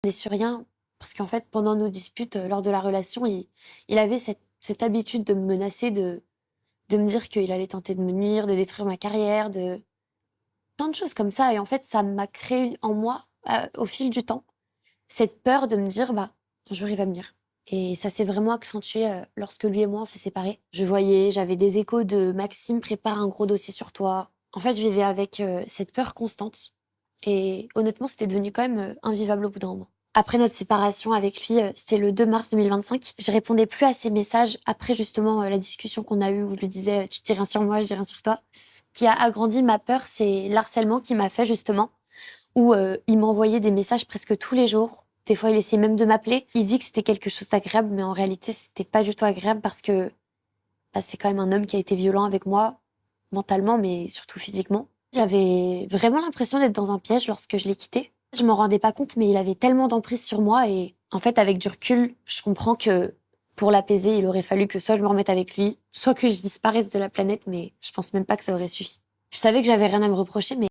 Des sur rien, parce qu'en fait, pendant nos disputes, lors de la relation, il avait cette habitude de me menacer, de me dire qu'il allait tenter de me nuire, de détruire ma carrière, de plein de choses comme ça. Et en fait, ça m'a créé en moi, au fil du temps, cette peur de me dire, bah, un jour, il va me nuire. Et ça s'est vraiment accentué lorsque lui et moi, on s'est séparés. J'avais des échos de Maxime prépare un gros dossier sur toi. En fait, je vivais avec cette peur constante. Et honnêtement, c'était devenu quand même invivable au bout d'un moment. Après notre séparation avec lui, c'était le 2 mars 2025. Je répondais plus à ses messages après justement la discussion qu'on a eue où je lui disais tu dis rien sur moi, je dis rien sur toi. Ce qui a agrandi ma peur, c'est l'harcèlement qu'il m'a fait justement, où il m'envoyait des messages presque tous les jours. Des fois, il essayait même de m'appeler. Il dit que c'était quelque chose d'agréable, mais en réalité, c'était pas du tout agréable parce que bah, c'est quand même un homme qui a été violent avec moi, mentalement, mais surtout physiquement. J'avais vraiment l'impression d'être dans un piège lorsque je l'ai quitté. Je m'en rendais pas compte, mais il avait tellement d'emprise sur moi et en fait, avec du recul, je comprends que pour l'apaiser, il aurait fallu que soit je me remette avec lui, soit que je disparaisse de la planète, mais je pense même pas que ça aurait suffi. Je savais que j'avais rien à me reprocher, mais